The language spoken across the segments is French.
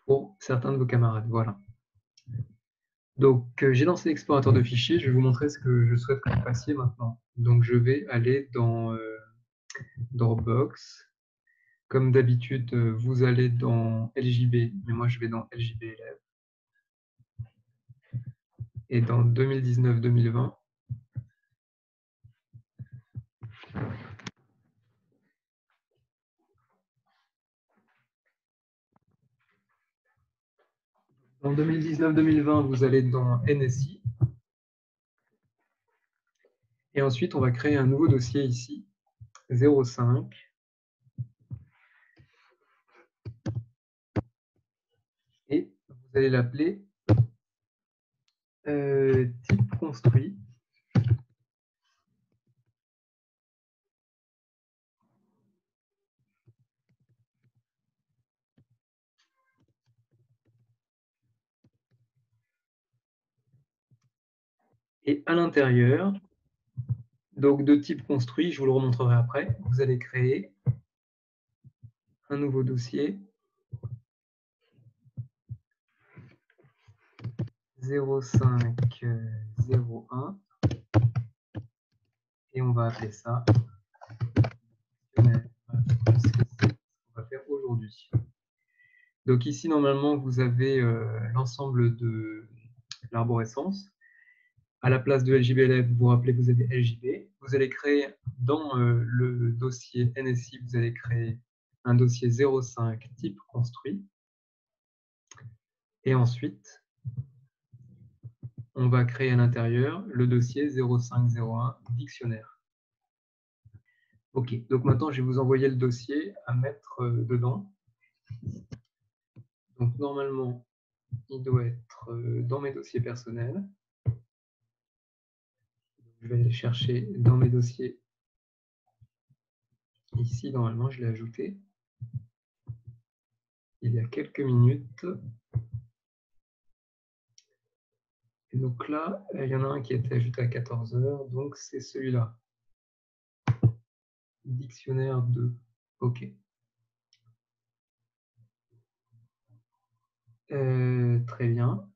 pour certains de vos camarades. Voilà. Donc, j'ai lancé l'explorateur de fichiers. Je vais vous montrer ce que je souhaite que vous fassiez maintenant. Donc, je vais aller dans Dropbox. Comme d'habitude, vous allez dans LJB, mais moi je vais dans LJB élève. Et dans 2019-2020, dans 2019-2020, vous allez dans NSI. Et ensuite, on va créer un nouveau dossier ici, 05. Et vous allez l'appeler type construit. Et à l'intérieur, donc de type construit, je vous le remontrerai après, vous allez créer un nouveau dossier 0501 et on va appeler ça ce qu'on va faire aujourd'hui. Donc ici, normalement, vous avez l'ensemble de l'arborescence. À la place de LJBLF, vous vous rappelez que vous avez LJB. Vous allez créer dans le dossier NSI, vous allez créer un dossier 05 type construit. Et ensuite, on va créer à l'intérieur le dossier 0501 dictionnaire. Ok, donc maintenant, je vais vous envoyer le dossier à mettre dedans. Donc normalement, il doit être dans mes dossiers personnels. Je vais aller chercher dans mes dossiers. Ici, normalement, je l'ai ajouté il y a quelques minutes. Et donc là, il y en a un qui a été ajouté à 14 h, donc c'est celui-là. Dictionnaire 2. OK. Très bien.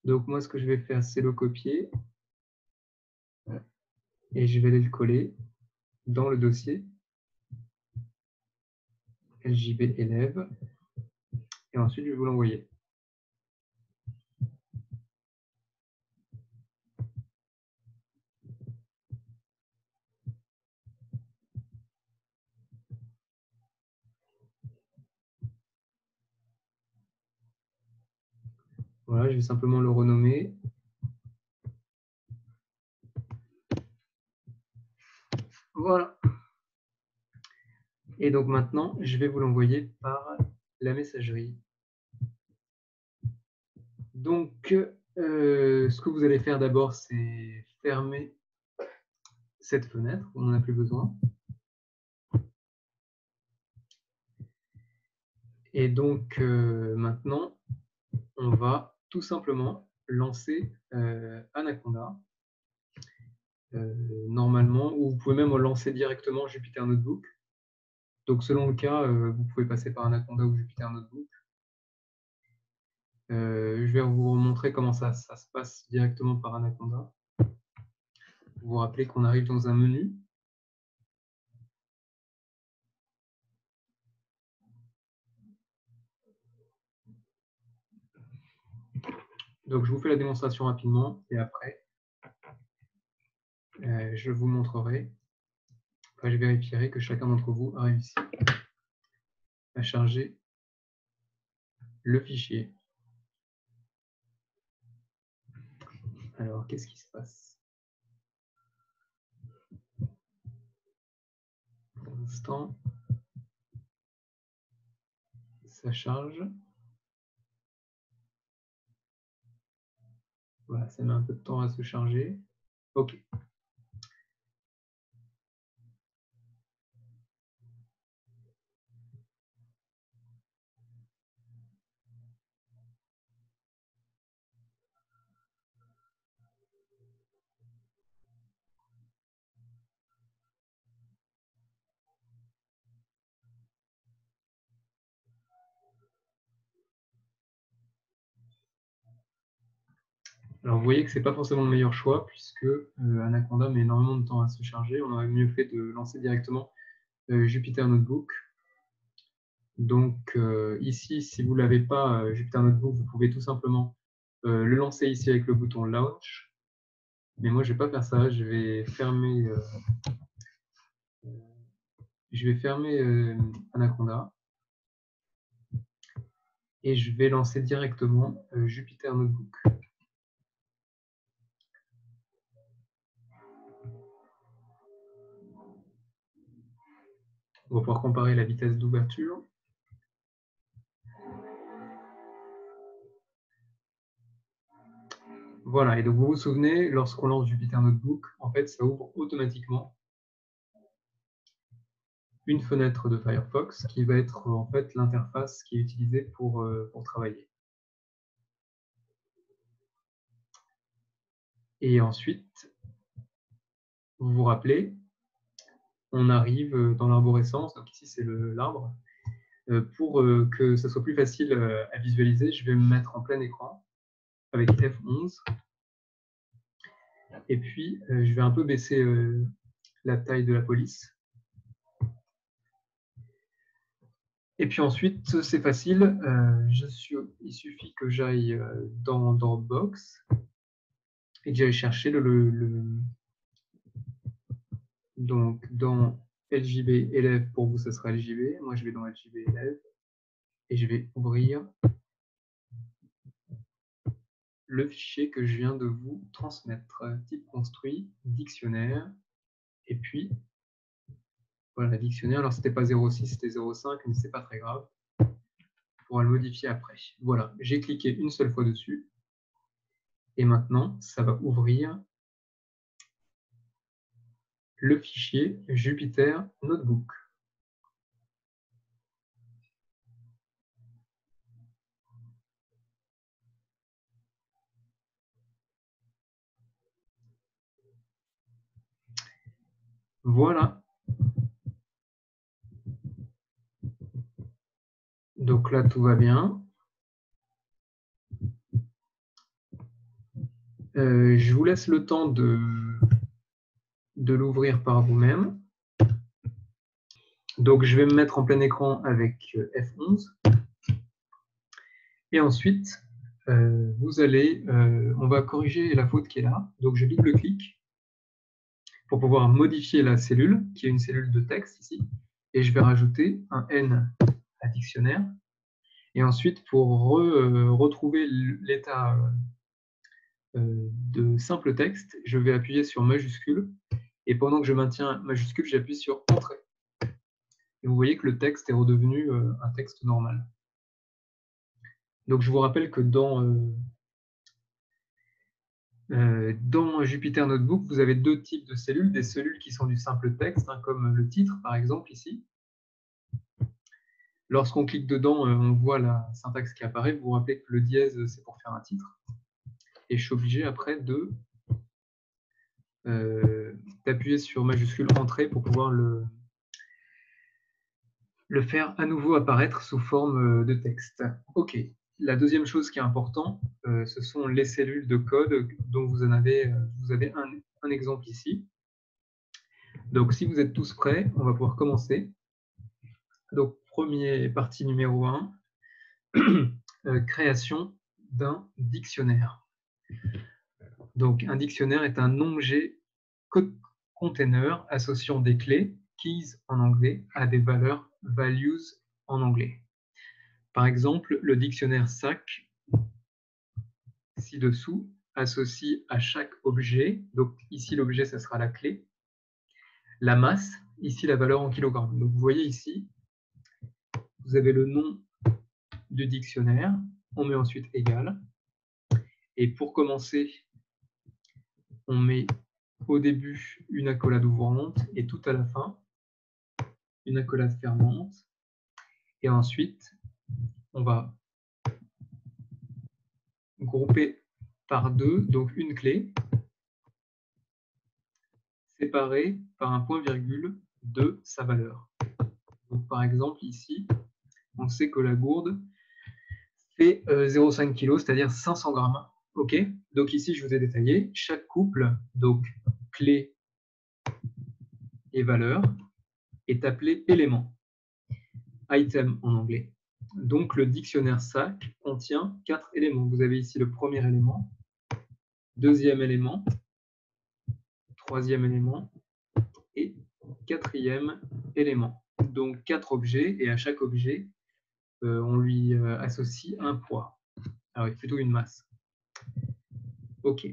Donc moi, ce que je vais faire, c'est le copier. Et je vais aller le coller dans le dossier LJB élève. Et ensuite, je vais vous l'envoyer. Voilà, je vais simplement le renommer. Voilà. Et donc maintenant, je vais vous l'envoyer par la messagerie. Donc, ce que vous allez faire d'abord, c'est fermer cette fenêtre. On n'en a plus besoin. Et donc, maintenant, on va tout simplement lancer Anaconda. Normalement, ou vous pouvez même lancer directement Jupyter Notebook. Donc, selon le cas, vous pouvez passer par Anaconda ou Jupyter Notebook. Je vais vous montrer comment ça se passe directement par Anaconda. Vous vous rappelez qu'on arrive dans un menu. Donc, je vous fais la démonstration rapidement et après, je vous montrerai. Enfin, je vérifierai que chacun d'entre vous a réussi à charger le fichier. Alors, qu'est-ce qui se passe? Pour l'instant, ça charge. Voilà, ça met un peu de temps à se charger. OK. Alors, vous voyez que ce n'est pas forcément le meilleur choix, puisque Anaconda met énormément de temps à se charger. On aurait mieux fait de lancer directement Jupyter Notebook. Donc, ici, si vous ne l'avez pas, Jupyter Notebook, vous pouvez tout simplement le lancer ici avec le bouton Launch. Mais moi, je ne vais pas faire ça. Je vais fermer, Anaconda. Et je vais lancer directement Jupyter Notebook. On va pouvoir comparer la vitesse d'ouverture. Voilà, et donc vous vous souvenez, lorsqu'on lance Jupyter Notebook, en fait, ça ouvre automatiquement une fenêtre de Firefox qui va être en fait l'interface qui est utilisée pour travailler. Et ensuite, vous vous rappelez, on arrive dans l'arborescence, donc ici c'est l'arbre. Pour que ça soit plus facile à visualiser, je vais me mettre en plein écran avec F11. Et puis, je vais un peu baisser la taille de la police. Et puis ensuite, c'est facile. Il suffit que j'aille dans Box et que j'aille chercher donc dans LJB élève, pour vous, ça sera LJB. Moi, je vais dans LJB élève et je vais ouvrir le fichier que je viens de vous transmettre. Type construit, dictionnaire. Et puis, voilà, dictionnaire. Alors, c'était pas 06, c'était 05, mais c'est pas très grave. On pourra le modifier après. Voilà, j'ai cliqué une seule fois dessus. Et maintenant, ça va ouvrir le fichier Jupyter Notebook. Voilà. Donc là, tout va bien. Je vous laisse le temps de l'ouvrir par vous-même. Donc, je vais me mettre en plein écran avec F11. Et ensuite, on va corriger la faute qui est là. Donc, je double-clique pour pouvoir modifier la cellule, qui est une cellule de texte ici. Et je vais rajouter un N à dictionnaire. Et ensuite, pour retrouver l'état de simple texte, je vais appuyer sur majuscule. Et pendant que je maintiens majuscule, j'appuie sur Entrée. Et vous voyez que le texte est redevenu un texte normal. Donc, je vous rappelle que dans Jupyter Notebook, vous avez deux types de cellules. Des cellules qui sont du simple texte, hein, comme le titre, par exemple, ici. Lorsqu'on clique dedans, on voit la syntaxe qui apparaît. Vous vous rappelez que le dièse, c'est pour faire un titre. Et je suis obligé après d'appuyer sur majuscule Entrée pour pouvoir le faire à nouveau apparaître sous forme de texte. OK. La deuxième chose qui est importante, ce sont les cellules de code dont vous avez un exemple ici. Donc, si vous êtes tous prêts, on va pouvoir commencer. Donc, partie numéro 1, création d'un dictionnaire. Donc, un dictionnaire est un objet container associant des clés, keys en anglais, à des valeurs, values en anglais. Par exemple, le dictionnaire SAC, ci-dessous, associe à chaque objet, donc ici l'objet, ça sera la clé, la masse, ici la valeur en kilogrammes. Donc vous voyez ici, vous avez le nom du dictionnaire, on met ensuite égal, et pour commencer, on met au début une accolade ouvrante et tout à la fin, une accolade fermante, et ensuite, on va grouper par deux, donc une clé, séparée par un point-virgule de sa valeur. Donc, par exemple, ici, on sait que la gourde fait 0,5 kg, c'est-à-dire 500 grammes. OK, donc ici, je vous ai détaillé chaque couple, donc clé et valeur, est appelé élément, item en anglais. Donc, le dictionnaire SAC contient 4 éléments. Vous avez ici le premier élément, deuxième élément, troisième élément et quatrième élément. Donc, 4 objets, et à chaque objet, on lui associe un poids. Alors, plutôt une masse. OK.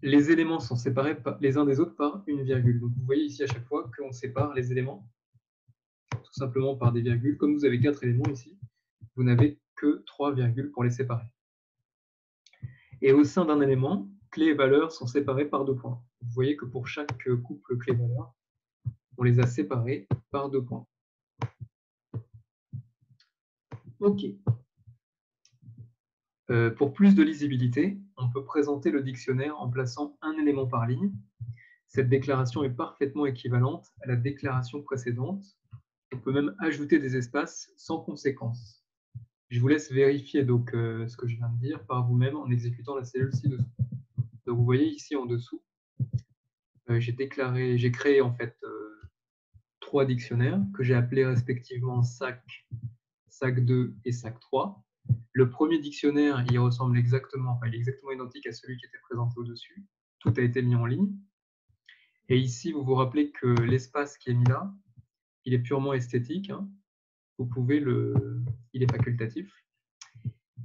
Les éléments sont séparés les uns des autres par une virgule. Donc, vous voyez ici à chaque fois qu'on sépare les éléments tout simplement par des virgules. Comme vous avez 4 éléments ici, vous n'avez que 3 virgules pour les séparer. Et au sein d'un élément, clé et valeur sont séparés par 2 points. Vous voyez que pour chaque couple clé-valeur, on les a séparés par 2 points. OK. Pour plus de lisibilité, on peut présenter le dictionnaire en plaçant un élément par ligne. Cette déclaration est parfaitement équivalente à la déclaration précédente. On peut même ajouter des espaces sans conséquence. Je vous laisse vérifier donc ce que je viens de dire par vous-même en exécutant la cellule ci-dessous. Donc vous voyez ici en dessous, j'ai créé en fait 3 dictionnaires que j'ai appelés respectivement SAC, SAC2 et SAC3. Le premier dictionnaire, il ressemble exactement, enfin il est exactement identique à celui qui était présenté au-dessus. Tout a été mis en ligne. Et ici, vous vous rappelez que l'espace qui est mis là, il est purement esthétique. Hein. Vous pouvez il est facultatif.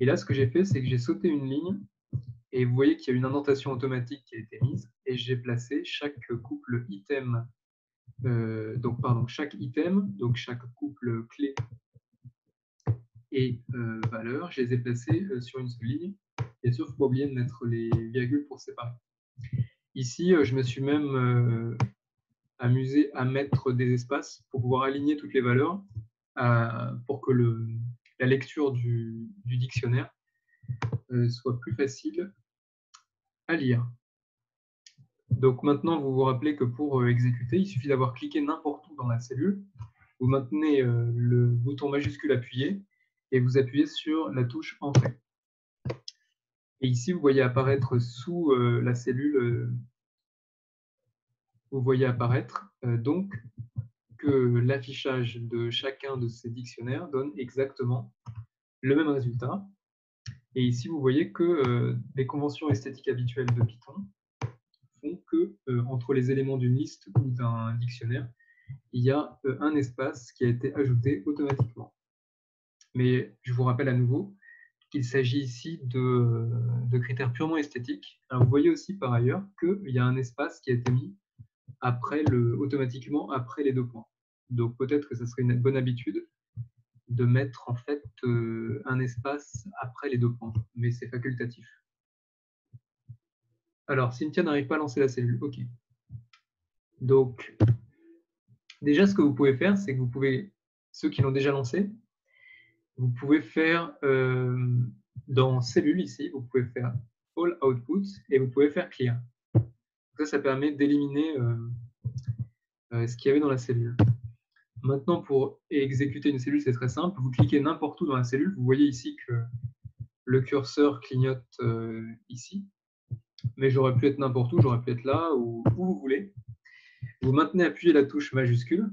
Et là, ce que j'ai fait, c'est que j'ai sauté une ligne et vous voyez qu'il y a une indentation automatique qui a été mise et j'ai placé chaque couple item, chaque item, donc chaque couple clé et valeur, je les ai placés sur une seule ligne. Bien sûr, il ne faut pas oublier de mettre les virgules pour séparer. Ici, je me suis même amusé à mettre des espaces pour pouvoir aligner toutes les valeurs pour que la lecture du dictionnaire soit plus facile à lire. Donc maintenant, vous vous rappelez que pour exécuter, il suffit d'avoir cliqué n'importe où dans la cellule. Vous maintenez le bouton majuscule appuyé et vous appuyez sur la touche Entrée. Et ici, vous voyez apparaître sous la cellule, vous voyez apparaître donc que l'affichage de chacun de ces dictionnaires donne exactement le même résultat. Et ici, vous voyez que les conventions esthétiques habituelles de Python font que entre les éléments d'une liste ou d'un dictionnaire, il y a un espace qui a été ajouté automatiquement. Mais je vous rappelle à nouveau qu'il s'agit ici de critères purement esthétiques. Alors, vous voyez aussi par ailleurs qu'il y a un espace qui a été mis automatiquement après les 2 points. Donc peut-être que ce serait une bonne habitude de mettre en fait un espace après les 2 points, mais c'est facultatif. Alors, Cynthia n'arrive pas à lancer la cellule. OK. Donc, déjà, ce que vous pouvez faire, c'est que vous pouvez, ceux qui l'ont déjà lancé, vous pouvez faire dans cellule ici, vous pouvez faire all output et vous pouvez faire clear. Ça permet d'éliminer ce qu'il y avait dans la cellule. Maintenant, pour exécuter une cellule, c'est très simple. Vous cliquez n'importe où dans la cellule. Vous voyez ici que le curseur clignote ici. Mais j'aurais pu être n'importe où, j'aurais pu être là ou où vous voulez. Vous maintenez appuyé la touche majuscule.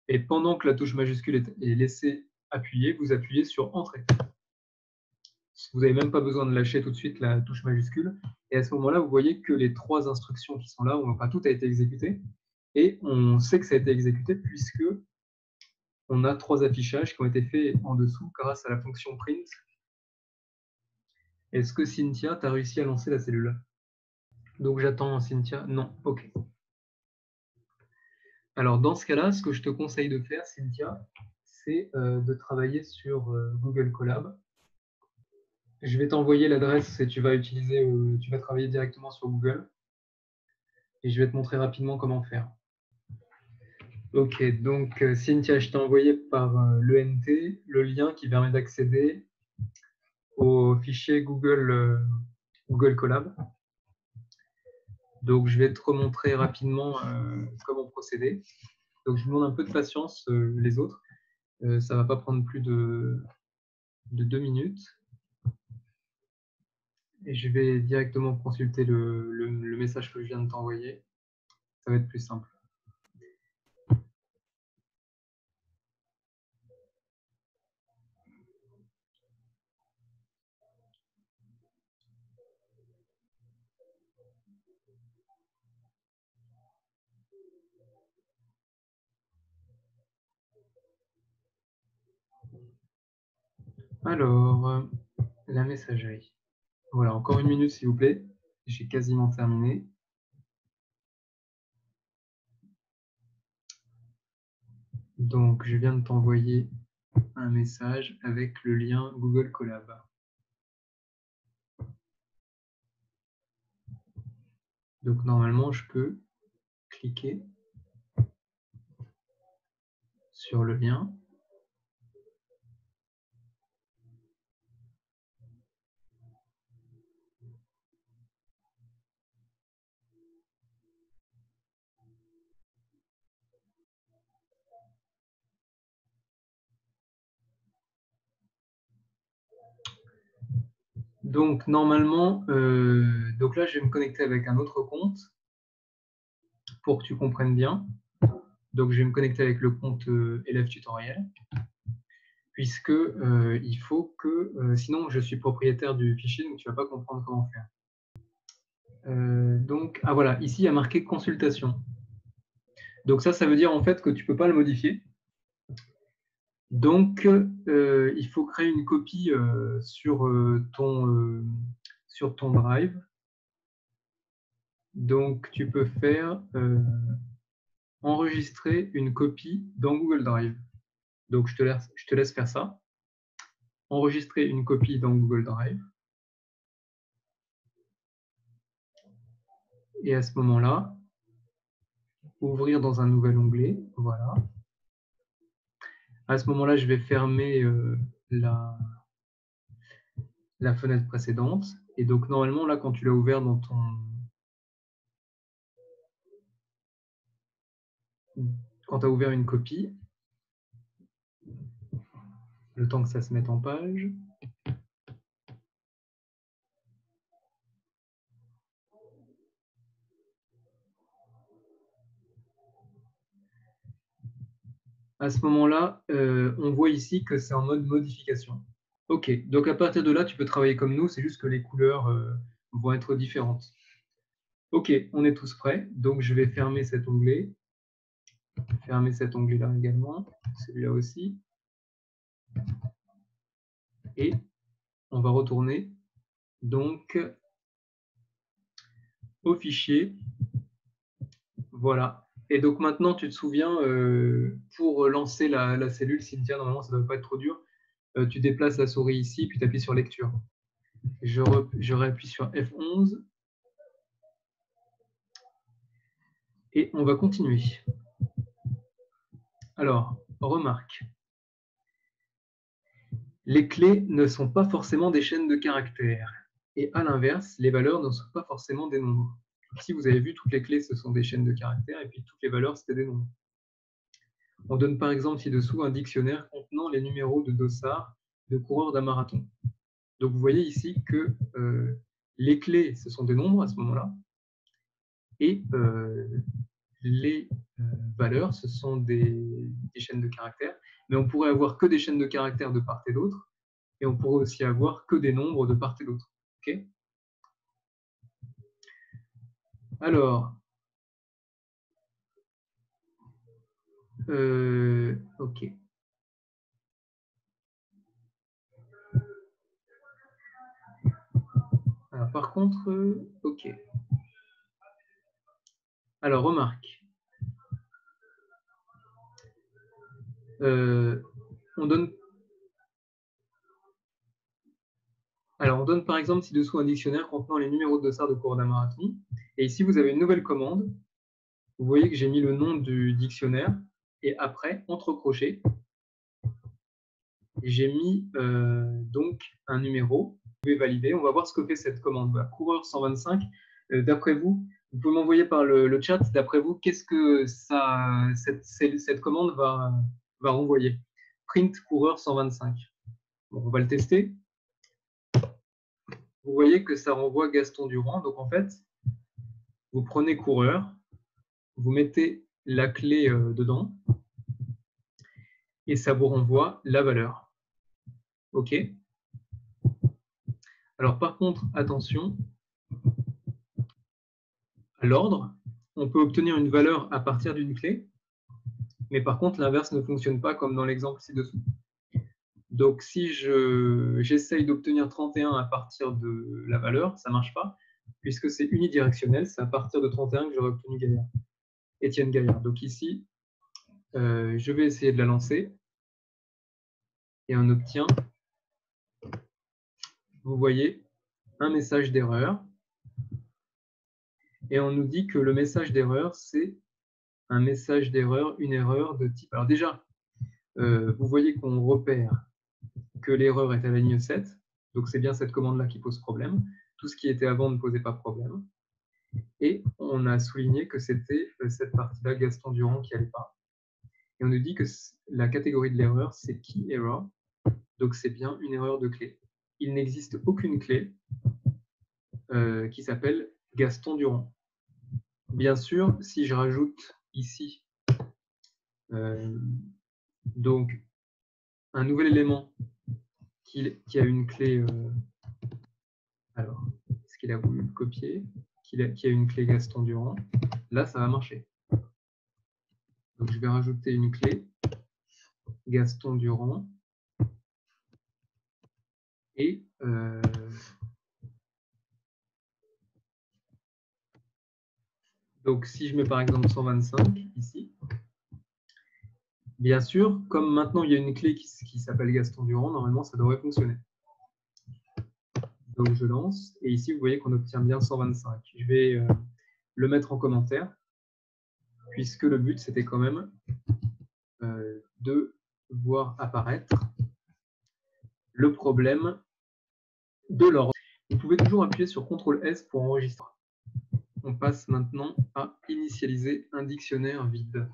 Et pendant que la touche majuscule est laissée appuyée, vous appuyez sur Entrée. Vous n'avez même pas besoin de lâcher tout de suite la touche majuscule. Et à ce moment-là, vous voyez que les 3 instructions qui sont là, enfin, tout a été exécuté. Et on sait que ça a été exécuté puisque on a 3 affichages qui ont été faits en dessous grâce à la fonction print. Est-ce que Cynthia, tu as réussi à lancer la cellule? Donc j'attends Cynthia. Non, OK. Alors dans ce cas-là, ce que je te conseille de faire, Cynthia, c'est de travailler sur Google Colab. Je vais t'envoyer l'adresse et tu vas travailler directement sur Google. Et je vais te montrer rapidement comment faire. Ok, donc Cynthia, je t'ai envoyé par l'ENT le lien qui permet d'accéder au fichier Google Colab. Donc je vais te remontrer rapidement comment procéder. Donc je vous demande un peu de patience les autres. Ça ne va pas prendre plus de 2 minutes. Et je vais directement consulter le message que je viens de t'envoyer. Ça va être plus simple. Alors, la messagerie. Voilà, encore une minute s'il vous plaît. J'ai quasiment terminé. Donc, je viens de t'envoyer un message avec le lien Google Colab. Donc, normalement, je peux cliquer sur le lien. Donc, normalement, donc là, je vais me connecter avec un autre compte pour que tu comprennes bien. Donc, je vais me connecter avec le compte élève tutoriel, puisque il faut que, sinon, je suis propriétaire du fichier, donc tu ne vas pas comprendre comment faire. Donc, ah voilà, ici, il y a marqué consultation. Donc ça veut dire en fait que tu ne peux pas le modifier. Donc, il faut créer une copie sur ton Drive. Donc, tu peux faire enregistrer une copie dans Google Drive. Donc, je te laisse faire ça. Enregistrer une copie dans Google Drive. Et à ce moment-là, ouvrir dans un nouvel onglet. Voilà. À ce moment-là, je vais fermer la fenêtre précédente. Et donc, normalement, là, quand tu l'as ouvert dans ton... Quand tu as ouvert une copie, le temps que ça se mette en page. À ce moment-là, on voit ici que c'est en mode modification. OK, donc à partir de là, tu peux travailler comme nous, c'est juste que les couleurs vont être différentes. OK, on est tous prêts. Donc, je vais fermer cet onglet. Fermer cet onglet-là également. Celui-là aussi. Et on va retourner donc au fichier. Voilà. Et donc maintenant, tu te souviens, pour lancer la cellule, Cynthia, normalement, ça ne doit pas être trop dur. Tu déplaces la souris ici, puis tu appuies sur lecture. Je réappuie sur F11. Et on va continuer. Alors, remarque. Les clés ne sont pas forcément des chaînes de caractères. Et à l'inverse, les valeurs ne sont pas forcément des nombres. Ici, vous avez vu, toutes les clés, ce sont des chaînes de caractères, et puis toutes les valeurs, c'était des nombres. On donne par exemple ci-dessous un dictionnaire contenant les numéros de dossard de coureurs d'un marathon. Donc vous voyez ici que les clés, ce sont des nombres à ce moment-là, et les valeurs, ce sont des chaînes de caractères, mais on pourrait avoir que des chaînes de caractères de part et d'autre, et on pourrait aussi avoir que des nombres de part et d'autre. Okay. Alors, ok. Alors, par contre, ok. Alors, remarque. On donne par exemple ci-dessous un dictionnaire contenant les numéros de dossard de cours d'un marathon. Et ici, vous avez une nouvelle commande. Vous voyez que j'ai mis le nom du dictionnaire. Et après, entre crochets, j'ai mis donc un numéro. Vous pouvez valider. On va voir ce que fait cette commande. Voilà, coureur 125. D'après vous, vous pouvez m'envoyer par le chat. D'après vous, qu'est-ce que cette commande va renvoyer? Print coureur 125. Bon, on va le tester. vous voyez que ça renvoie Gaston Durand. Donc, en fait, vous prenez coureur, vous mettez la clé dedans et ça vous renvoie la valeur. OK? Alors, par contre, attention, à l'ordre, on peut obtenir une valeur à partir d'une clé, mais par contre, l'inverse ne fonctionne pas comme dans l'exemple ci-dessous. Donc, si j'essaye d'obtenir 31 à partir de la valeur, ça ne marche pas, puisque c'est unidirectionnel, c'est à partir de 31 que j'aurais obtenu Gaillard, Étienne Gaillard. Donc ici, je vais essayer de la lancer, et on obtient, vous voyez, un message d'erreur, et on nous dit que le message d'erreur, c'est un message d'erreur, une erreur de type... Alors déjà, vous voyez qu'on repère que l'erreur est à la ligne 7, donc c'est bien cette commande-là qui pose problème. Tout ce qui était avant ne posait pas problème. Et on a souligné que c'était cette partie-là, Gaston Durand, qui n'allait pas. Et on nous dit que la catégorie de l'erreur, c'est key error, donc c'est bien une erreur de clé. Il n'existe aucune clé qui s'appelle Gaston Durand. Bien sûr, si je rajoute ici donc un nouvel élément qui a une clé, alors, est-ce qu'il a voulu le copier, qui a une clé Gaston Durand, là ça va marcher. Donc je vais rajouter une clé Gaston Durand et donc si je mets par exemple 125 ici, bien sûr, comme maintenant il y a une clé qui s'appelle Gaston Durand, normalement ça devrait fonctionner. Donc je lance, et ici vous voyez qu'on obtient bien 125. Je vais le mettre en commentaire, puisque le but c'était quand même de voir apparaître le problème de l'ordre. Vous pouvez toujours appuyer sur CTRL-S pour enregistrer. On passe maintenant à initialiser un dictionnaire vide.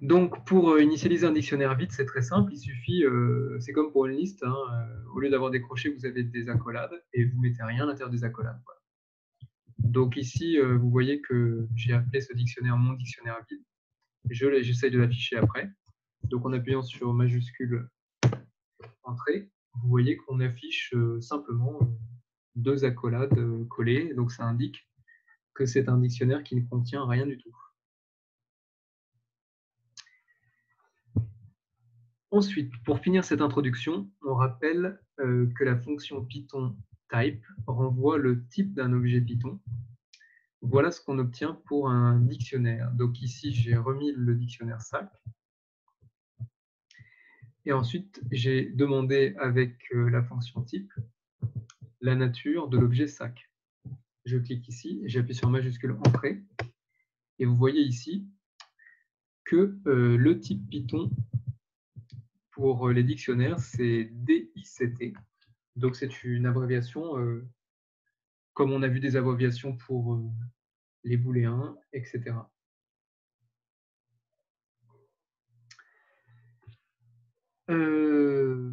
Donc, pour initialiser un dictionnaire vide, c'est très simple. Il suffit, c'est comme pour une liste, hein, au lieu d'avoir des crochets, vous avez des accolades et vous mettez rien à l'intérieur des accolades. Voilà. Donc ici, vous voyez que j'ai appelé ce dictionnaire mon dictionnaire vide. J'essaye de l'afficher après. Donc en appuyant sur majuscule entrée, vous voyez qu'on affiche simplement deux accolades collées. Donc ça indique que c'est un dictionnaire qui ne contient rien du tout. Ensuite, pour finir cette introduction, on rappelle que la fonction Python type renvoie le type d'un objet Python. Voilà ce qu'on obtient pour un dictionnaire. Donc ici, j'ai remis le dictionnaire SAC. Et ensuite, j'ai demandé avec la fonction type la nature de l'objet SAC. Je clique ici, j'appuie sur majuscule entrée. Et vous voyez ici que le type Python pour les dictionnaires, c'est DICT. Donc, c'est une abréviation, comme on a vu des abréviations pour les booléens, etc.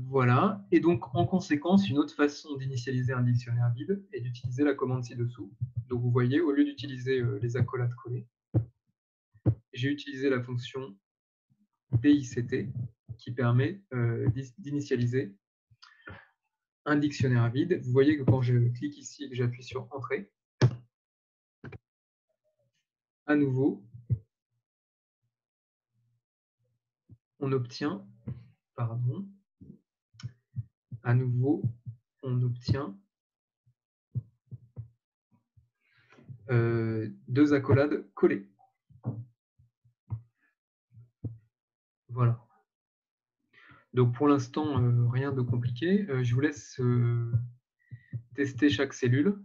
Voilà. Et donc, en conséquence, une autre façon d'initialiser un dictionnaire vide est d'utiliser la commande ci-dessous. Donc, vous voyez, au lieu d'utiliser les accolades collées, j'ai utilisé la fonction DICT qui permet d'initialiser un dictionnaire vide. Vous voyez que quand je clique ici et que j'appuie sur Entrée, à nouveau, on obtient, pardon, à nouveau, on obtient deux accolades collées. Voilà. Donc pour l'instant, rien de compliqué. Je vous laisse tester chaque cellule.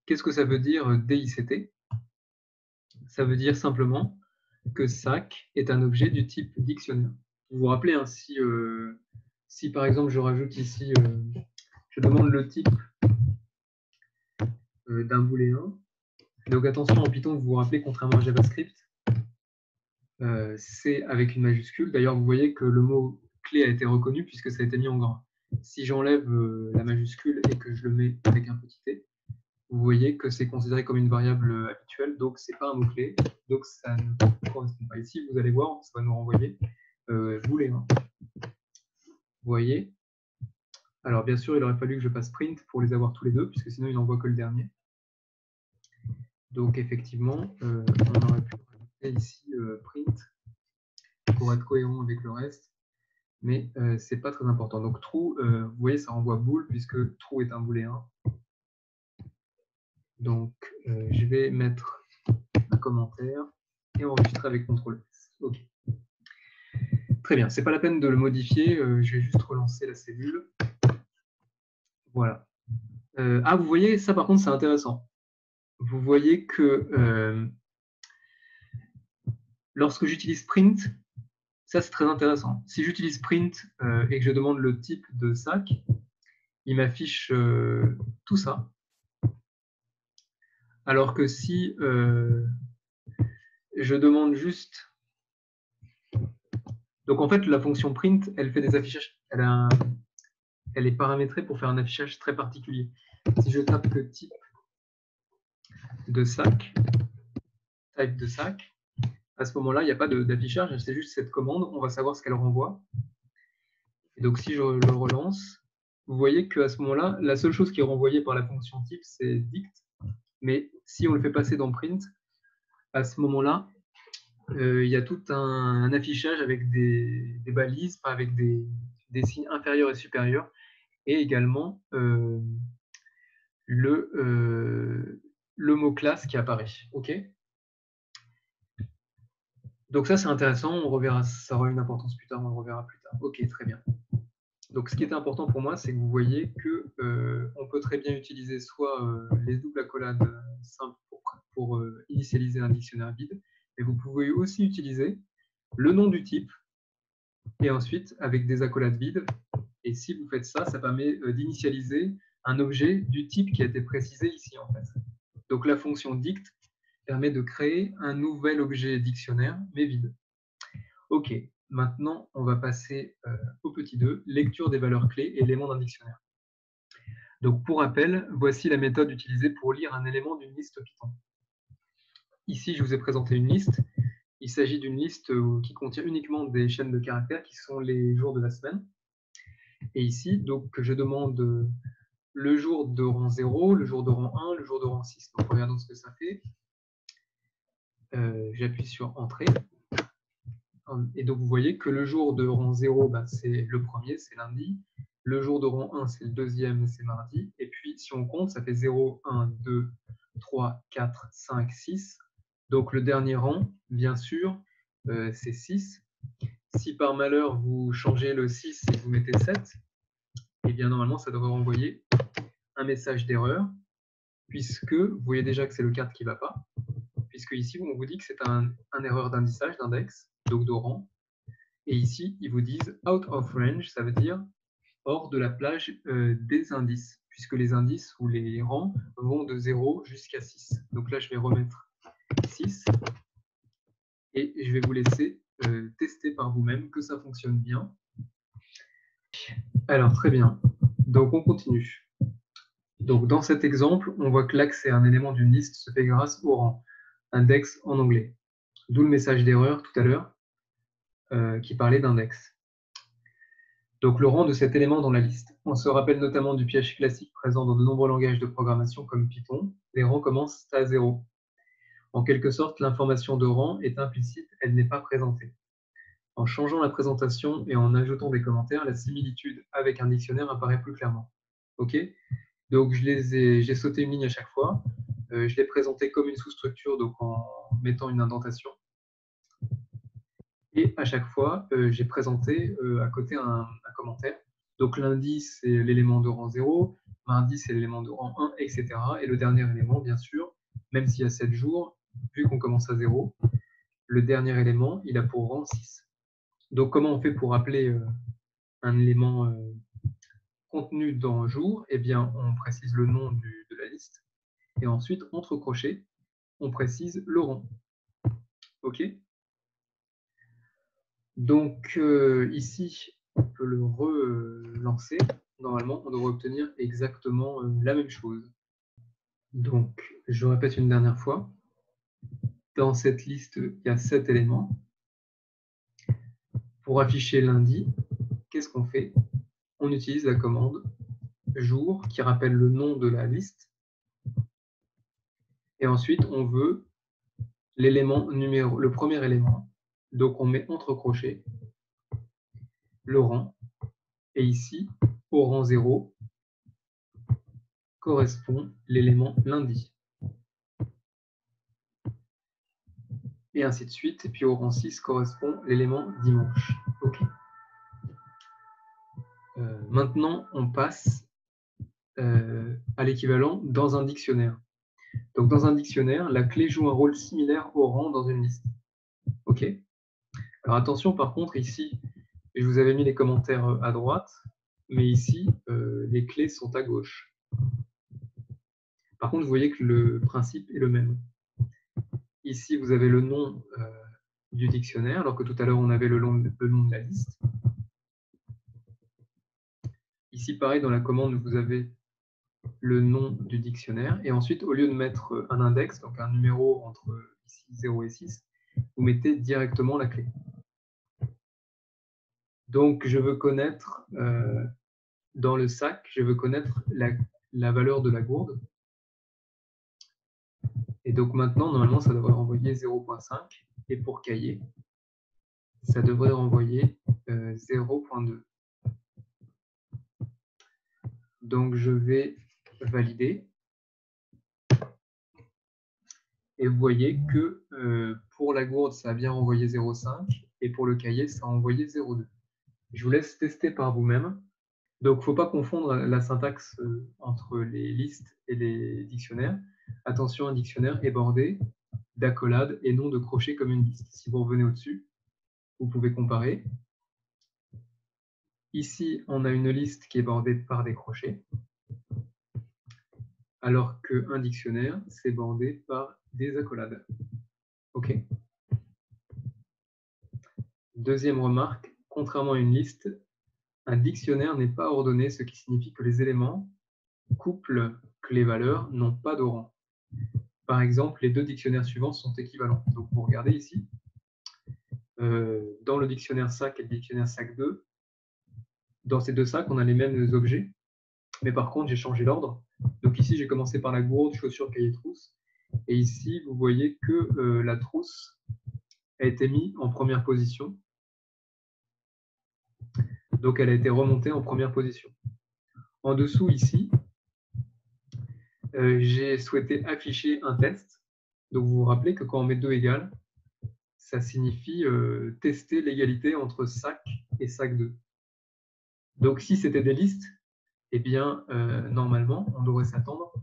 Qu'est-ce que ça veut dire DICT? Ça veut dire simplement que SAC est un objet du type dictionnaire. Vous vous rappelez, hein, si par exemple je rajoute ici, je demande le type d'un booléen. Donc attention, en Python, vous vous rappelez, contrairement à JavaScript, c'est avec une majuscule. D'ailleurs, vous voyez que le mot clé a été reconnu puisque ça a été mis en gras. Si j'enlève la majuscule et que je le mets avec un petit t, vous voyez que c'est considéré comme une variable habituelle, donc ce n'est pas un mot-clé, donc ça ne correspond pas. Ici, vous allez voir, ça va nous renvoyer booléen. Vous voyez? Alors, bien sûr, il aurait fallu que je fasse print pour les avoir tous les deux, puisque sinon, il n'envoie que le dernier. Donc, effectivement, on aurait pu rajouter ici print pour être cohérent avec le reste, mais ce n'est pas très important. Donc, true, vous voyez, ça renvoie bool, puisque true est un booléen. Donc, je vais mettre un commentaire et enregistrer avec CTRL-S. OK. Très bien, c'est pas la peine de le modifier, je vais juste relancer la cellule. Voilà. Ah, vous voyez, ça par contre, c'est intéressant. Vous voyez que lorsque j'utilise print, ça c'est très intéressant. Si j'utilise print et que je demande le type de sac, il m'affiche tout ça. Alors que si je demande juste... Donc en fait, la fonction print, elle fait des affichages, elle est paramétrée pour faire un affichage très particulier. Si je tape que type de sac, type de sac, à ce moment-là, il n'y a pas d'affichage, c'est juste cette commande, on va savoir ce qu'elle renvoie. Et donc si je le relance, vous voyez qu'à ce moment-là, la seule chose qui est renvoyée par la fonction type, c'est dict. Mais si on le fait passer dans print, à ce moment-là, il y a tout un affichage avec des balises, avec des signes inférieurs et supérieurs, et également le mot classe qui apparaît. OK ? Donc ça, c'est intéressant, on reverra, ça aura une importance plus tard, on le reverra plus tard. OK, très bien. Donc ce qui est important pour moi, c'est que vous voyez qu'on peut très bien utiliser soit les doubles accolades simples pour initialiser un dictionnaire vide, mais vous pouvez aussi utiliser le nom du type, et ensuite avec des accolades vides. Et si vous faites ça, ça permet d'initialiser un objet du type qui a été précisé ici en fait. Donc la fonction dict permet de créer un nouvel objet dictionnaire, mais vide. OK, maintenant on va passer au petit 2, lecture des valeurs clés et éléments d'un dictionnaire. Donc pour rappel, voici la méthode utilisée pour lire un élément d'une liste Python. Ici, je vous ai présenté une liste. Il s'agit d'une liste qui contient uniquement des chaînes de caractères qui sont les jours de la semaine. Et ici, donc, je demande le jour de rang 0, le jour de rang 1, le jour de rang 6. Donc, regardons ce que ça fait. J'appuie sur Entrée. Et donc, vous voyez que le jour de rang 0, c'est le premier, c'est lundi. Le jour de rang 1, c'est le deuxième, c'est mardi. Et puis, si on compte, ça fait 0, 1, 2, 3, 4, 5, 6. Donc, le dernier rang, bien sûr, c'est 6. Si par malheur, vous changez le 6 et vous mettez 7, eh bien, normalement, ça devrait renvoyer un message d'erreur, puisque vous voyez déjà que c'est le 4 qui ne va pas, puisque ici, on vous dit que c'est un erreur d'indissage, d'index, donc de rang. Et ici, ils vous disent out of range, ça veut dire hors de la plage des indices, puisque les indices ou les rangs vont de 0 jusqu'à 6. Donc là, je vais remettre 6 et je vais vous laisser tester par vous-même que ça fonctionne bien. Alors, très bien. Donc, on continue. Donc, dans cet exemple, on voit que l'accès à un élément d'une liste se fait grâce au rang, index en anglais. D'où le message d'erreur tout à l'heure qui parlait d'index. Donc, le rang de cet élément dans la liste. On se rappelle notamment du piège classique présent dans de nombreux langages de programmation comme Python. Les rangs commencent à 0. En quelque sorte, l'information de rang est implicite, elle n'est pas présentée. En changeant la présentation et en ajoutant des commentaires, la similitude avec un dictionnaire apparaît plus clairement. OK ? Donc, j'ai sauté une ligne à chaque fois. Je l'ai présenté comme une sous-structure, donc en mettant une indentation. Et à chaque fois, j'ai présenté à côté un commentaire. Donc, lundi, c'est l'élément de rang 0. Mardi, c'est l'élément de rang 1, etc. Et le dernier élément, bien sûr, même s'il y a 7 jours, vu qu'on commence à 0, le dernier élément, il a pour rang 6. Donc, comment on fait pour appeler un élément contenu dans jour? Eh bien, on précise le nom de la liste. Et ensuite, entre crochets, on précise le rang. OK ? Donc ici, on peut le relancer. Normalement, on devrait obtenir exactement la même chose. Donc, je répète une dernière fois. Dans cette liste, il y a 7 éléments. Pour afficher lundi, qu'est-ce qu'on fait? On utilise la commande jour qui rappelle le nom de la liste. Et ensuite, on veut le premier élément. Donc, on met entre crochets le rang. Et ici, au rang 0, correspond l'élément lundi. Et ainsi de suite. Et puis au rang 6 correspond l'élément dimanche. OK. Maintenant, on passe à l'équivalent dans un dictionnaire. Donc, dans un dictionnaire, la clé joue un rôle similaire au rang dans une liste. OK. Alors, attention, par contre, ici, je vous avais mis les commentaires à droite, mais ici, les clés sont à gauche. Par contre, vous voyez que le principe est le même. Ici, vous avez le nom du dictionnaire, alors que tout à l'heure, on avait le nom de la liste. Ici, pareil, dans la commande, vous avez le nom du dictionnaire. Et ensuite, au lieu de mettre un index, donc un numéro entre ici 0 et 6, vous mettez directement la clé. Donc, je veux connaître, dans le sac, je veux connaître la valeur de la gourde. Et donc maintenant, normalement, ça devrait renvoyer 0.5. Et pour cahier, ça devrait renvoyer 0.2. Donc, je vais valider. Et vous voyez que pour la gourde, ça a bien renvoyé 0.5. Et pour le cahier, ça a envoyé 0.2. Je vous laisse tester par vous-même. Donc, il ne faut pas confondre la syntaxe entre les listes et les dictionnaires. Attention, un dictionnaire est bordé d'accolades et non de crochets comme une liste. Si vous revenez au-dessus, vous pouvez comparer. Ici, on a une liste qui est bordée par des crochets, alors qu'un dictionnaire, c'est bordé par des accolades. OK. Deuxième remarque, contrairement à une liste, un dictionnaire n'est pas ordonné, ce qui signifie que les éléments, couple, clé-valeur, n'ont pas de rang. Par exemple, les deux dictionnaires suivants sont équivalents. Donc, vous regardez ici, dans le dictionnaire sac et le dictionnaire sac 2, dans ces deux sacs, on a les mêmes objets, mais par contre, j'ai changé l'ordre. Donc ici, j'ai commencé par la gourde, chaussure, cahier, trousse. Et ici, vous voyez que la trousse a été mise en première position. Donc, elle a été remontée en première position. En dessous, ici, j'ai souhaité afficher un test. Donc, vous vous rappelez que quand on met 2 égales, ça signifie tester l'égalité entre sac et sac 2. Donc, si c'était des listes, eh bien, normalement, on devrait s'attendre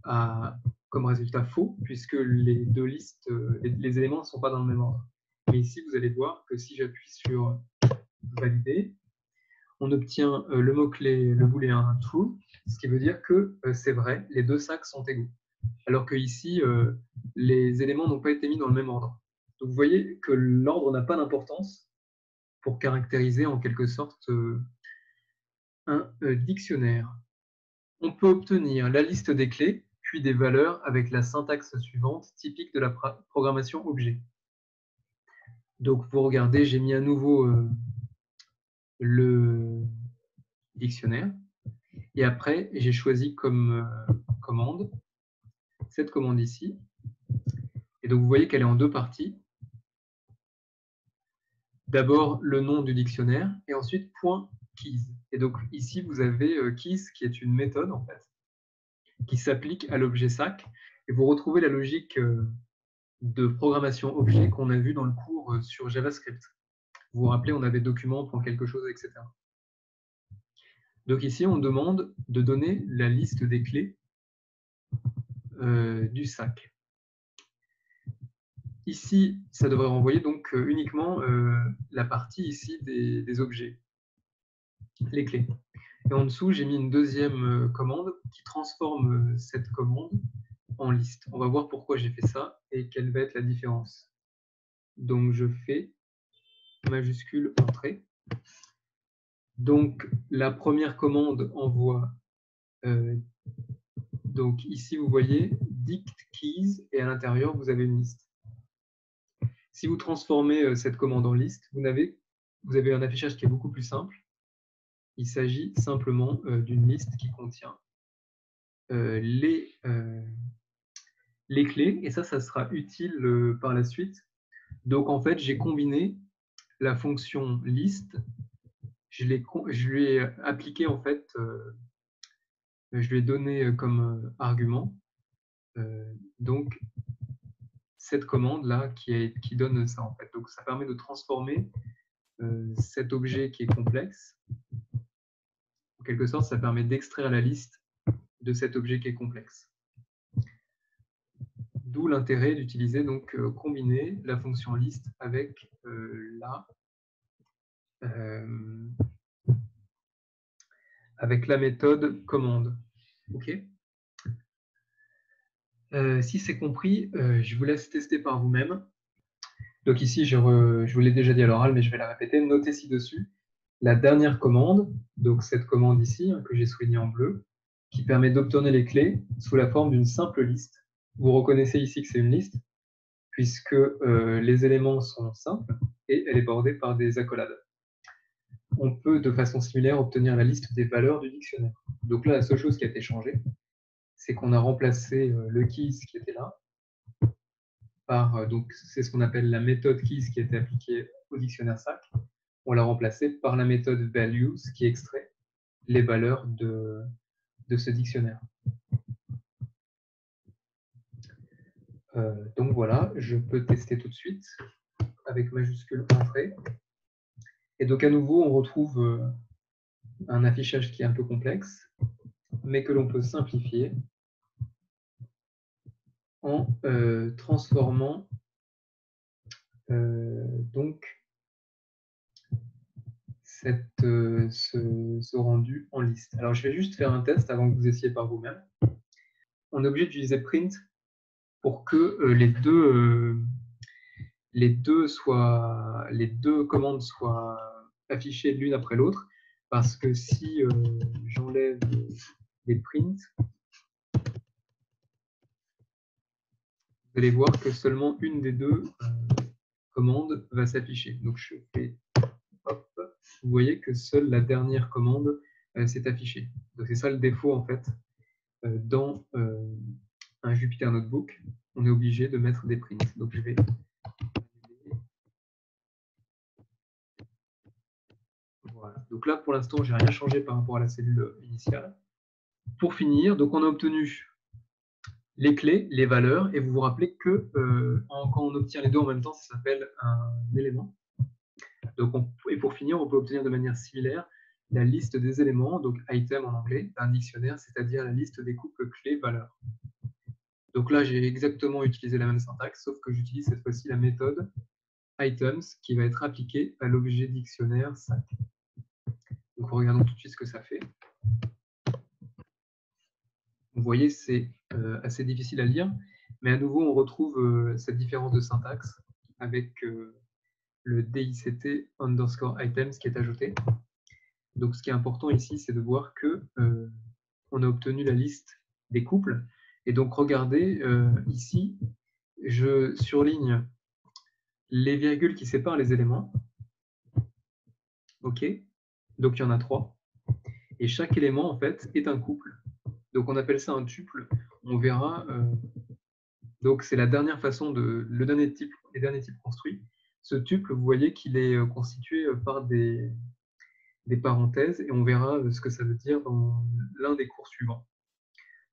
à comme résultat faux, puisque les deux listes, les éléments ne sont pas dans le même ordre. Mais ici, vous allez voir que si j'appuie sur valider, on obtient le mot-clé, le booléen true, ce qui veut dire que c'est vrai, les deux sacs sont égaux. Alors que ici, les éléments n'ont pas été mis dans le même ordre. Donc vous voyez que l'ordre n'a pas d'importance pour caractériser en quelque sorte un dictionnaire. On peut obtenir la liste des clés, puis des valeurs avec la syntaxe suivante, typique de la programmation objet. Donc vous regardez, j'ai mis à nouveau le dictionnaire. Et après, j'ai choisi comme commande cette commande ici. Et donc vous voyez qu'elle est en deux parties. D'abord le nom du dictionnaire et ensuite .keys. Et donc ici vous avez keys qui est une méthode en fait qui s'applique à l'objet sac. Et vous retrouvez la logique de programmation objet qu'on a vu dans le cours sur JavaScript. Vous vous rappelez, on avait document, quelque chose, etc. Donc ici, on demande de donner la liste des clés du sac. Ici, ça devrait renvoyer donc uniquement la partie ici des objets, les clés. Et en dessous, j'ai mis une deuxième commande qui transforme cette commande en liste. On va voir pourquoi j'ai fait ça et quelle va être la différence. Donc je fais majuscule entrée. Donc, la première commande envoie, donc ici, vous voyez, dict keys, et à l'intérieur, vous avez une liste. Si vous transformez cette commande en liste, vous avez un affichage qui est beaucoup plus simple. Il s'agit simplement d'une liste qui contient les clés, et ça sera utile par la suite. Donc, en fait, j'ai combiné la fonction list, je lui ai appliqué, en fait, je lui ai donné comme argument donc cette commande-là qui donne ça, en fait. Donc, ça permet de transformer cet objet qui est complexe. En quelque sorte, ça permet d'extraire la liste de cet objet qui est complexe. D'où l'intérêt d'utiliser donc combiner la fonction list avec la méthode commande. Ok. Si c'est compris, je vous laisse tester par vous-même. Donc ici, je vous l'ai déjà dit à l'oral, mais je vais la répéter. Notez ci-dessus la dernière commande, donc cette commande ici, que j'ai soulignée en bleu, qui permet d'obtenir les clés sous la forme d'une simple liste. Vous reconnaissez ici que c'est une liste, puisque les éléments sont simples et elle est bordée par des accolades. On peut de façon similaire obtenir la liste des valeurs du dictionnaire. Donc là, la seule chose qui a été changée, c'est qu'on a remplacé le keys qui était là par, donc c'est ce qu'on appelle la méthode keys qui était appliquée au dictionnaire SAC. On l'a remplacé par la méthode values qui extrait les valeurs de ce dictionnaire. Donc voilà, je peux tester tout de suite avec majuscule entrée. Et donc à nouveau, on retrouve un affichage qui est un peu complexe, mais que l'on peut simplifier en transformant donc ce rendu en liste. Alors je vais juste faire un test avant que vous essayiez par vous-même. On est obligé d'utiliser print pour que les deux commandes soient affichées l'une après l'autre, parce que si j'enlève les prints, vous allez voir que seulement une des deux commandes va s'afficher. Donc je fais hop, vous voyez que seule la dernière commande s'est affichée. Donc c'est ça le défaut en fait. Dans un Jupyter Notebook, on est obligé de mettre des prints. Donc je vais voilà. Donc là, pour l'instant, j'ai rien changé par rapport à la cellule initiale. Pour finir, donc on a obtenu les clés, les valeurs, et vous vous rappelez que quand on obtient les deux en même temps, ça s'appelle un élément. Donc et pour finir, on peut obtenir de manière similaire la liste des éléments, donc item en anglais, d'un dictionnaire, c'est-à-dire la liste des couples clés-valeurs. Donc là, j'ai exactement utilisé la même syntaxe, sauf que j'utilise cette fois-ci la méthode items qui va être appliquée à l'objet dictionnaire SAC. Donc regardons tout de suite ce que ça fait. Vous voyez, c'est assez difficile à lire, mais à nouveau, on retrouve cette différence de syntaxe avec le DICT underscore items qui est ajouté. Donc, ce qui est important ici, c'est de voir que on a obtenu la liste des couples. Et donc, regardez, ici, je surligne les virgules qui séparent les éléments. OK. Donc, il y en a 3. Et chaque élément, en fait, est un couple. Donc, on appelle ça un tuple. On verra... donc, c'est la dernière façon les derniers types construits. Ce tuple, vous voyez qu'il est constitué par des parenthèses, et on verra ce que ça veut dire dans l'un des cours suivants.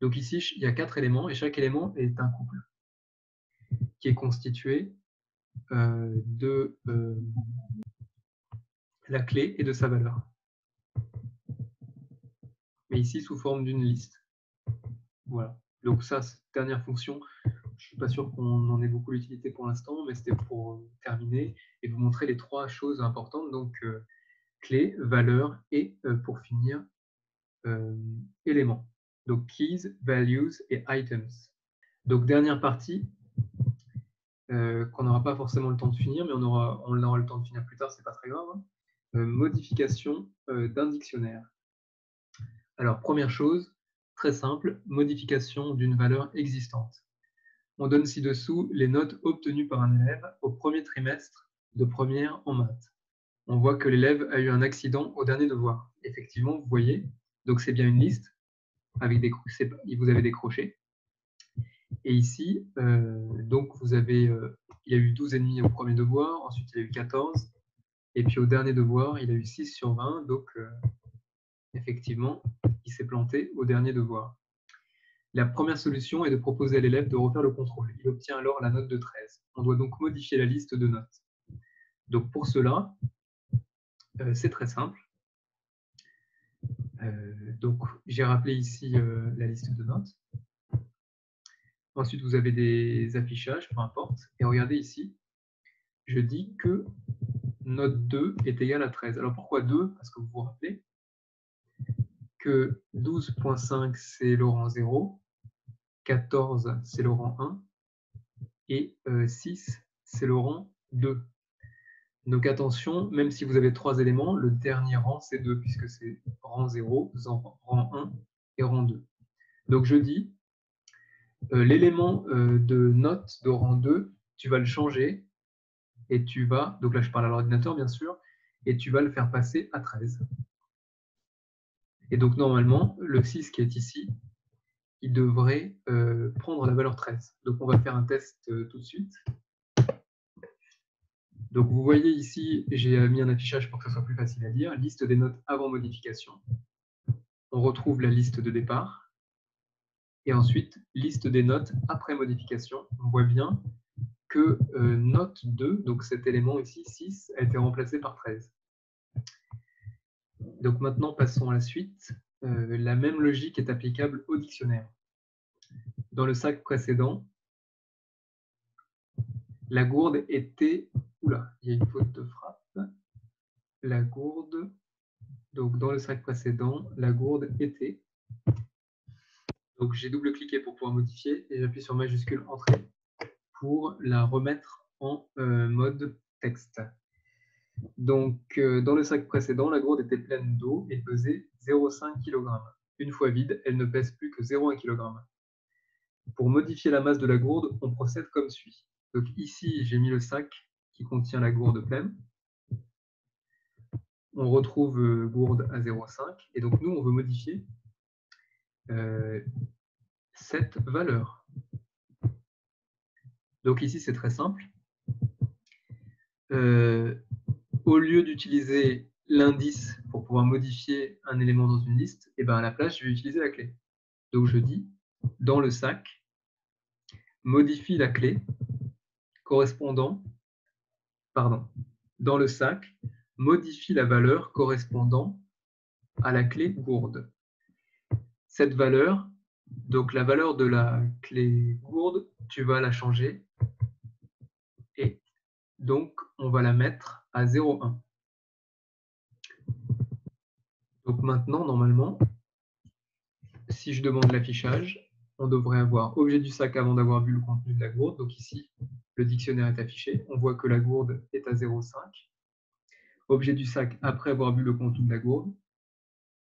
Donc ici, il y a 4 éléments, et chaque élément est un couple qui est constitué de la clé et de sa valeur. Mais ici, sous forme d'une liste. Voilà. Donc ça, cette dernière fonction, je ne suis pas sûr qu'on en ait beaucoup l'utilité pour l'instant, mais c'était pour terminer et vous montrer les 3 choses importantes. Donc, clé, valeur et, pour finir, éléments. Donc, keys, values et items. Donc, dernière partie, qu'on n'aura pas forcément le temps de finir, mais on aura le temps de finir plus tard, c'est pas très grave. Hein. Modification d'un dictionnaire. Alors, première chose, très simple, modification d'une valeur existante. On donne ci-dessous les notes obtenues par un élève au premier trimestre de première en maths. On voit que l'élève a eu un accident au dernier devoir. Effectivement, vous voyez, donc c'est bien une liste, avec vous avez des crochets. Et ici, donc vous avez, il y a eu 12,5 au premier devoir, ensuite il y a eu 14, et puis au dernier devoir, il a eu 6 sur 20, donc effectivement, il s'est planté au dernier devoir. La première solution est de proposer à l'élève de refaire le contrôle. Il obtient alors la note de 13. On doit donc modifier la liste de notes. Donc pour cela, c'est très simple. Donc j'ai rappelé ici la liste de notes. Ensuite, vous avez des affichages, peu importe. Et regardez ici, je dis que note 2 est égale à 13. Alors pourquoi 2? Parce que vous vous rappelez que 12.5 c'est le rang 0, 14 c'est le rang 1 et 6 c'est le rang 2. Donc attention, même si vous avez 3 éléments, le dernier rang c'est 2 puisque c'est rang 0, rang 1 et rang 2. Donc je dis l'élément de note de rang 2, tu vas le changer et tu vas, donc là je parle à l'ordinateur bien sûr, et tu vas le faire passer à 13. Et donc normalement, le 6 qui est ici, il devrait prendre la valeur 13. Donc on va faire un test tout de suite. Donc vous voyez ici, j'ai mis un affichage pour que ce soit plus facile à lire, liste des notes avant modification. On retrouve la liste de départ. Et ensuite, liste des notes après modification. On voit bien que note 2, donc cet élément ici, 6, a été remplacé par 13. Donc maintenant, passons à la suite. La même logique est applicable au dictionnaire. Dans le sac précédent, la gourde était... Oula, il y a une faute de frappe. La gourde... Donc dans le sac précédent, la gourde était... Donc j'ai double-cliqué pour pouvoir modifier et j'appuie sur majuscule Entrée pour la remettre en mode texte. Donc, dans le sac précédent, la gourde était pleine d'eau et pesait 0,5 kg. Une fois vide, elle ne pèse plus que 0,1 kg. Pour modifier la masse de la gourde, on procède comme suit. Donc ici, j'ai mis le sac qui contient la gourde pleine. On retrouve gourde à 0,5. Et donc nous, on veut modifier cette valeur. Donc ici, c'est très simple. Au lieu d'utiliser l'indice pour pouvoir modifier un élément dans une liste, et ben à la place, je vais utiliser la clé. Donc je dis, dans le sac, modifie la clé correspondant, dans le sac, modifie la valeur correspondant à la clé gourde. Cette valeur, donc la valeur de la clé gourde, tu vas la changer et donc on va la mettre à 0,1. Donc maintenant, normalement, si je demande l'affichage, on devrait avoir objet du sac avant d'avoir vu le contenu de la gourde. Donc ici, le dictionnaire est affiché. On voit que la gourde est à 0,5. Objet du sac après avoir vu le contenu de la gourde.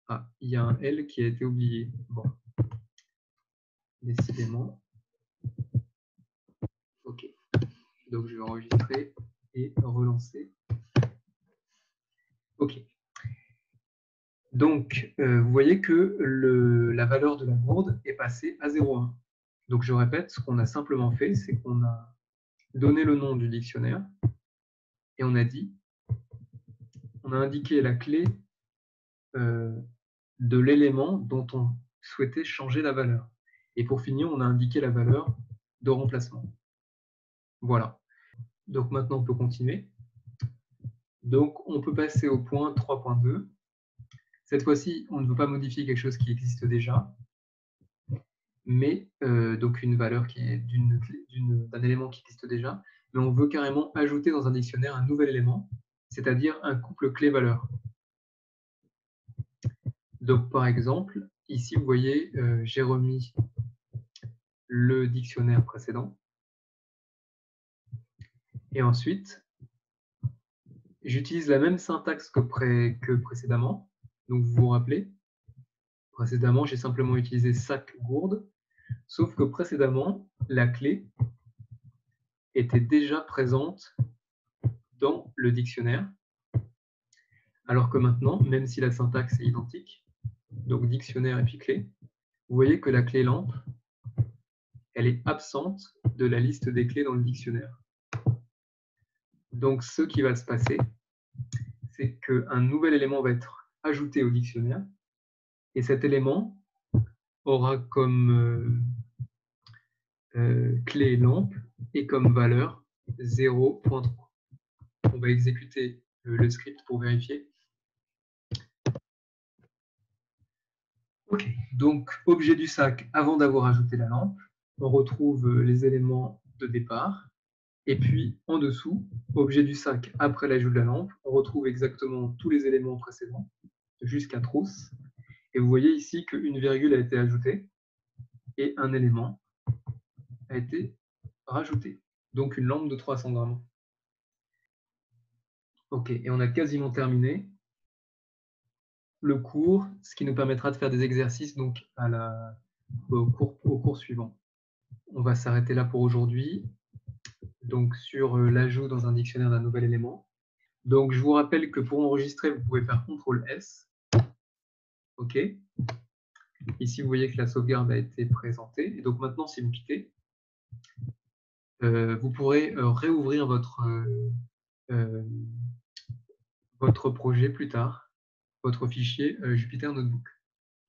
Ah, il y a un L qui a été oublié. Bon. Décidément. OK. Donc je vais enregistrer et relancer. OK. Donc, vous voyez que la valeur de la gourde est passée à 0,1. Donc je répète, ce qu'on a simplement fait, c'est qu'on a donné le nom du dictionnaire et on a dit, on a indiqué la clé de l'élément dont on souhaitait changer la valeur. Et pour finir, on a indiqué la valeur de remplacement. Voilà. Donc maintenant, on peut continuer. Donc, on peut passer au point 3.2. Cette fois-ci, on ne veut pas modifier quelque chose qui existe déjà, mais donc une valeur qui est d'un élément qui existe déjà, mais on veut carrément ajouter dans un dictionnaire un nouvel élément, c'est-à-dire un couple clé-valeur. Donc, par exemple, ici, vous voyez, j'ai remis le dictionnaire précédent. Et ensuite, j'utilise la même syntaxe que précédemment. Donc, vous vous rappelez, précédemment, j'ai simplement utilisé sac gourde, sauf que précédemment, la clé était déjà présente dans le dictionnaire, alors que maintenant, même si la syntaxe est identique, donc dictionnaire et puis clé, vous voyez que la clé lampe, elle est absente de la liste des clés dans le dictionnaire. Donc, ce qui va se passer, c'est qu'un nouvel élément va être ajouté au dictionnaire, et cet élément aura comme clé lampe et comme valeur 0.3. On va exécuter le script pour vérifier. Ok, donc objet du sac, avant d'avoir ajouté la lampe, on retrouve les éléments de départ. Et puis en dessous, objet du sac, après l'ajout de la lampe, on retrouve exactement tous les éléments précédents, jusqu'à trousse. Et vous voyez ici qu'une virgule a été ajoutée et un élément a été rajouté. Donc une lampe de 300 grammes. Ok, et on a quasiment terminé le cours, ce qui nous permettra de faire des exercices donc au cours suivant. On va s'arrêter là pour aujourd'hui, donc sur l'ajout dans un dictionnaire d'un nouvel élément. Donc je vous rappelle que pour enregistrer, vous pouvez faire CTRL-S. OK. Ici, vous voyez que la sauvegarde a été présentée. Et donc maintenant, si vous quittez, vous pourrez réouvrir votre projet plus tard, votre fichier Jupyter Notebook.